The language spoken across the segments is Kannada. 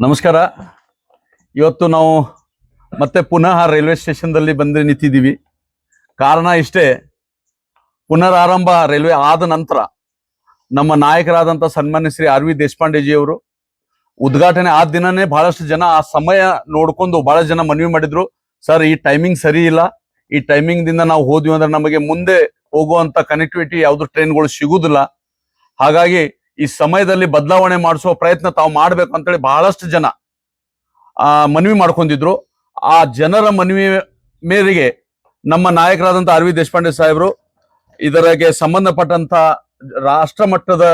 ನಮಸ್ಕಾರ. ಇವತ್ತು ನಾವು ಮತ್ತೆ ಪುನಃ ರೈಲ್ವೆ ಸ್ಟೇಷನ್ದಲ್ಲಿ ಬಂದು ನಿಂತಿದ್ದೀವಿ. ಕಾರಣ ಇಷ್ಟೇ, ಪುನರಾರಂಭ ರೈಲ್ವೆ ಆದ ನಂತರ ನಮ್ಮ ನಾಯಕರಾದಂಥ ಸನ್ಮಾನ್ಯ ಶ್ರೀ ಆರ್ ವಿ ದೇಶಪಾಂಡೆಜಿಯವರು ಉದ್ಘಾಟನೆ ಆದ ದಿನನೇ ಬಹಳಷ್ಟು ಜನ ಆ ಸಮಯ ನೋಡ್ಕೊಂಡು ಬಹಳ ಜನ ಮನವಿ ಮಾಡಿದ್ರು, ಸರ್ ಈ ಟೈಮಿಂಗ್ ಸರಿ ಇಲ್ಲ, ಈ ಟೈಮಿಂಗ್ ದಿಂದ ನಾವು ಹೋದ್ವಿ ಅಂದ್ರೆ ನಮಗೆ ಮುಂದೆ ಹೋಗುವಂತ ಕನೆಕ್ಟಿವಿಟಿ ಯಾವ್ದು ಟ್ರೈನ್ಗಳು ಸಿಗುದಿಲ್ಲ, ಹಾಗಾಗಿ ಈ ಸಮಯದಲ್ಲಿ ಬದಲಾವಣೆ ಮಾಡಿಸುವ ಪ್ರಯತ್ನ ತಾವು ಮಾಡ್ಬೇಕು ಅಂತೇಳಿ ಬಹಳಷ್ಟು ಜನ ಮನವಿ ಮಾಡ್ಕೊಂಡಿದ್ರು. ಆ ಜನರ ಮನವಿ ಮೇರೆಗೆ ನಮ್ಮ ನಾಯಕರಾದಂಥ ಆರ್ ವಿ ದೇಶಪಾಂಡೆ ಸಾಹೇಬರು ಇದರಿಗೆ ಸಂಬಂಧಪಟ್ಟಂತ ರಾಷ್ಟ್ರ ಮಟ್ಟದ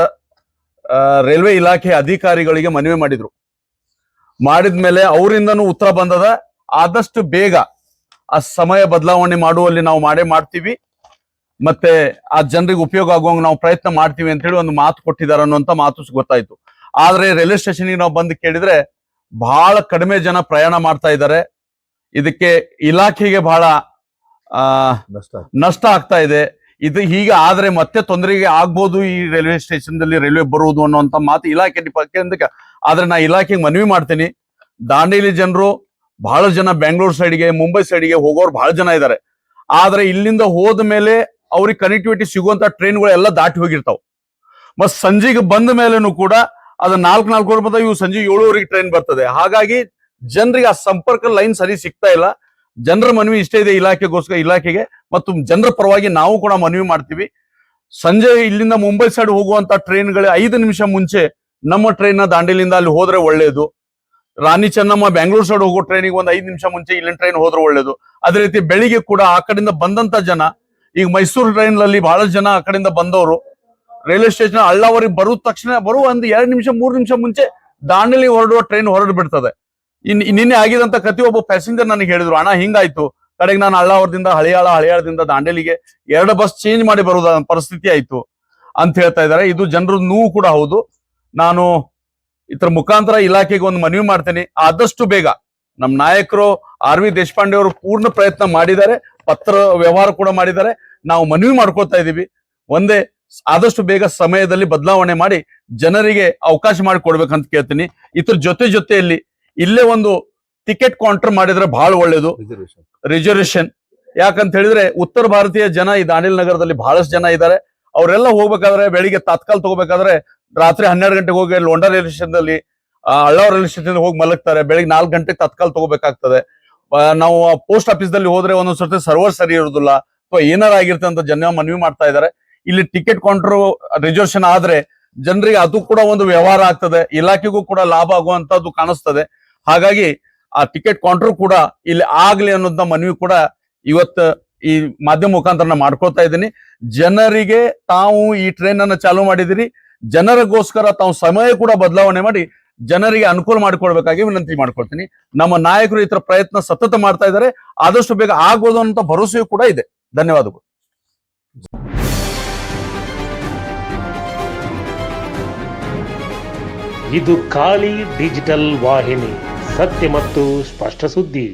ರೈಲ್ವೆ ಇಲಾಖೆ ಅಧಿಕಾರಿಗಳಿಗೆ ಮನವಿ ಮಾಡಿದ್ರು. ಮಾಡಿದ್ಮೇಲೆ ಅವರಿಂದನೂ ಉತ್ತರ ಬಂದದ, ಆದಷ್ಟು ಬೇಗ ಆ ಸಮಯ ಬದಲಾವಣೆ ಮಾಡುವಲ್ಲಿ ನಾವು ಮಾಡ್ತೀವಿ, ಮತ್ತೆ ಆ ಜನರಿಗೆ ಉಪಯೋಗ ಆಗುವಂಗ ನಾವು ಪ್ರಯತ್ನ ಮಾಡ್ತೀವಿ ಅಂತ ಹೇಳಿ ಒಂದು ಮಾತು ಕೊಟ್ಟಿದ್ದಾರೆ ಅನ್ನುವಂತ ಮಾತು ಗೊತ್ತಾಯ್ತು. ಆದ್ರೆ ರೈಲ್ವೆ ಸ್ಟೇಷನ್ಗೆ ನಾವು ಬಂದು ಕೇಳಿದ್ರೆ ಬಹಳ ಕಡಿಮೆ ಜನ ಪ್ರಯಾಣ ಮಾಡ್ತಾ ಇದ್ದಾರೆ. ಇದಕ್ಕೆ ಇಲಾಖೆಗೆ ಬಹಳ ನಷ್ಟ ಆಗ್ತಾ ಇದೆ. ಇದು ಹೀಗೆ ಆದ್ರೆ ಮತ್ತೆ ತೊಂದರೆಗೆ ಆಗ್ಬೋದು ಈ ರೈಲ್ವೆ ಸ್ಟೇಷನ್ದಲ್ಲಿ ರೈಲ್ವೆ ಬರುವುದು ಅನ್ನುವಂತ ಮಾತು ಇಲಾಖೆ ಡಿಪಾರ್ಟ್ಮೆಂಟ್. ಆದ್ರೆ ನಾ ಇಲಾಖೆಗೆ ಮನವಿ ಮಾಡ್ತೀನಿ, ದಾಂಡೇಲಿ ಜನರು ಬಹಳ ಜನ ಬೆಂಗಳೂರು ಸೈಡ್ಗೆ ಮುಂಬೈ ಸೈಡ್ಗೆ ಹೋಗೋರು ಬಹಳ ಜನ ಇದ್ದಾರೆ. ಆದ್ರೆ ಇಲ್ಲಿಂದ ಹೋದ ಮೇಲೆ ಅವ್ರಿಗೆ ಕನೆಕ್ಟಿವಿಟಿ ಸಿಗುವಂತ ಟ್ರೈನ್ಗಳು ಎಲ್ಲ ದಾಟಿ ಹೋಗಿರ್ತಾವ. ಮತ್ ಸಂಜೆಗೆ ಬಂದ ಮೇಲೆನೂ ಕೂಡ ಅದು 4 ಬರ್ತದೆ, ಇವು ಸಂಜೆ 7:00 ಟ್ರೈನ್ ಬರ್ತದೆ. ಹಾಗಾಗಿ ಜನರಿಗೆ ಆ ಸಂಪರ್ಕ ಲೈನ್ ಸರಿ ಸಿಗ್ತಾ ಇಲ್ಲ. ಜನರ ಮನವಿ ಇಷ್ಟೇ ಇದೆ ಇಲಾಖೆಗೆ ಮತ್ತು ಜನರ ಪರವಾಗಿ ನಾವು ಕೂಡ ಮನವಿ ಮಾಡ್ತೀವಿ. ಸಂಜೆ ಇಲ್ಲಿಂದ ಮುಂಬೈ ಸೈಡ್ ಹೋಗುವಂತ ಟ್ರೈನ್ಗಳು 5 ನಿಮಿಷ ಮುಂಚೆ ನಮ್ಮ ಟ್ರೈನ್ ದಾಂಡೇಲಿಂದ ಅಲ್ಲಿ ಹೋದ್ರೆ ಒಳ್ಳೇದು. ರಾಣಿ ಚೆನ್ನಮ್ಮ ಬೆಂಗಳೂರು ಸೈಡ್ ಹೋಗೋ ಟ್ರೈನಿಗೆ ಒಂದು 5 ನಿಮಿಷ ಮುಂಚೆ ಇಲ್ಲಿನ ಟ್ರೈನ್ ಹೋದ್ರೆ ಒಳ್ಳೇದು. ಅದೇ ರೀತಿ ಬೆಳಿಗ್ಗೆ ಕೂಡ ಆ ಕಡೆಯಿಂದ ಬಂದಂತ ಜನ, ಈಗ ಮೈಸೂರು ಟ್ರೈನ್ ನಲ್ಲಿ ಬಹಳಷ್ಟು ಜನ ಆ ಕಡೆಯಿಂದ ಬಂದವರು ರೈಲ್ವೆ ಸ್ಟೇಷನ್ ಅಳ್ಳಾವರಿಗೆ ಬರುವ ತಕ್ಷಣ ಒಂದು 2 ನಿಮಿಷ 3 ನಿಮಿಷ ಮುಂಚೆ ದಾಂಡೇಲಿ ಹೊರಡುವ ಟ್ರೈನ್ ಹೊರಡು ಬಿಡ್ತದೆ. ನಿನ್ನೆ ಆಗಿದಂತ ಕತಿ ಒಬ್ಬ ಪ್ಯಾಸೆಂಜರ್ ನನಗೆ ಹೇಳಿದ್ರು, ಅಣ್ಣ ಹಿಂಗಾಯ್ತು, ಕಡೆಗೆ ನಾನು ಅಳ್ಳಾವರದಿಂದ ಹಳಿಯಾಳದಿಂದ ದಾಂಡೇಲಿಗೆ 2 ಬಸ್ ಚೇಂಜ್ ಮಾಡಿ ಬರುವುದ ಪರಿಸ್ಥಿತಿ ಆಯ್ತು ಅಂತ ಹೇಳ್ತಾ ಇದ್ದಾರೆ. ಇದು ಜನರ ನೋವು ಕೂಡ ಹೌದು. ನಾನು ಇತರ ಮುಖಾಂತರ ಇಲಾಖೆಗೆ ಒಂದು ಮನವಿ ಮಾಡ್ತೇನೆ, ಆದಷ್ಟು ಬೇಗ ನಮ್ಮ ನಾಯಕರು ಆರ್ ವಿ ದೇಶಪಾಂಡೆ ಅವರು ಪೂರ್ಣ ಪ್ರಯತ್ನ ಮಾಡಿದ್ದಾರೆ, ಪತ್ರ ವ್ಯವಹಾರ ಕೂಡ ಮಾಡಿದ್ದಾರೆ. ನಾವು ಮನವಿ ಮಾಡ್ಕೊಳ್ತಾ ಇದೀವಿ, ಒಂದೇ ಆದಷ್ಟು ಬೇಗ ಸಮಯದಲ್ಲಿ ಬದಲಾವಣೆ ಮಾಡಿ ಜನರಿಗೆ ಅವಕಾಶ ಮಾಡಿಕೊಡ್ಬೇಕಂತ ಕೇಳ್ತೀನಿ. ಇದ್ರ ಜೊತೆಯಲ್ಲಿ ಇಲ್ಲೇ ಒಂದು ಟಿಕೆಟ್ ಕೌಂಟರ್ ಮಾಡಿದ್ರೆ ಬಹಳ ಒಳ್ಳೇದು, ರಿಸರ್ವೇಶನ್. ಯಾಕಂತ ಹೇಳಿದ್ರೆ ಉತ್ತರ ಭಾರತೀಯ ಜನ ಈ ದಾಂಡೇಲಿ ನಗರದಲ್ಲಿ ಬಹಳಷ್ಟು ಜನ ಇದ್ದಾರೆ. ಅವರೆಲ್ಲ ಹೋಗ್ಬೇಕಾದ್ರೆ ಬೆಳಿಗ್ಗೆ ತಾತ್ಕಾಲ್ ತಗೋಬೇಕಾದ್ರೆ ರಾತ್ರಿ 12 ಗಂಟೆಗೆ ಹೋಗಿ ಲೋಂಡಾ ರೈಲ್ವೆ ಸ್ಟೇಷನ್ ದಲ್ಲಿ ಅಳ್ಳಾವ್ ರೈಲ್ವೆ ಸ್ಟೇಷನ್ ಹೋಗಿ ಮಲಗ್ತಾರೆ. ಬೆಳಿಗ್ಗೆ 4 ಗಂಟೆಗೆ ತತ್ಕಾಲ್ ತಗೋಬೇಕಾಗ್ತದೆ. ನಾವು ಪೋಸ್ಟ್ ಆಫೀಸ್ ದಲ್ಲಿ ಹೋದ್ರೆ ಒಂದೊಂದ್ಸರ್ತಿ ಸರ್ವರ್ ಸರಿ ಇರುದಿಲ್ಲ ಅಥವಾ ಏನಾರ ಆಗಿರುತ್ತೆ ಅಂತ ಜನ ಮನವಿ ಮಾಡ್ತಾ ಇದ್ದಾರೆ. ಇಲ್ಲಿ ಟಿಕೆಟ್ ಕೌಂಟರ್ ರಿಸರ್ವೇಶನ್ ಆದ್ರೆ ಜನರಿಗೆ ಅದು ಕೂಡ ಒಂದು ವ್ಯವಹಾರ ಆಗ್ತದೆ, ಇಲಾಖೆಗೂ ಕೂಡ ಲಾಭ ಆಗುವಂತದ್ದು ಕಾಣಿಸ್ತದೆ. ಹಾಗಾಗಿ ಆ ಟಿಕೆಟ್ ಕೌಂಟರ್ ಕೂಡ ಇಲ್ಲಿ ಆಗ್ಲಿ ಅನ್ನೋದ ಮನವಿ ಕೂಡ ಇವತ್ತು ಈ ಮಾಧ್ಯಮ ಮುಖಾಂತರ ಮಾಡ್ಕೊಳ್ತಾ ಇದ್ದೀನಿ. ಜನರಿಗೆ ತಾವು ಈ ಟ್ರೈನ್ ಅನ್ನ ಚಾಲೂ ಮಾಡಿದಿರಿ, ಜನರಿಗೋಸ್ಕರ ತಾವು ಸಮಯ ಕೂಡ ಬದಲಾವಣೆ ಮಾಡಿ ಜನರಿಗೆ ಅನುಕೂಲ ಮಾಡಿಕೊಡ್ಬೇಕಾಗಿ ವಿನಂತಿ ಮಾಡ್ಕೊಳ್ತೀನಿ. ನಮ್ಮ ನಾಯಕರು ಈ ತರ ಪ್ರಯತ್ನ ಸತತ ಮಾಡ್ತಾ ಇದ್ದಾರೆ, ಆದಷ್ಟು ಬೇಗ ಆಗ್ಬೋದು ಅನ್ನೋ ಭರವಸೆಯೂ ಕೂಡ ಇದೆ. ಧನ್ಯವಾದಗಳು. ಇದು ಖಾಲಿ ಡಿಜಿಟಲ್ ವಾಹಿನಿ, ಸತ್ಯ ಮತ್ತು ಸ್ಪಷ್ಟ ಸುದ್ದಿ.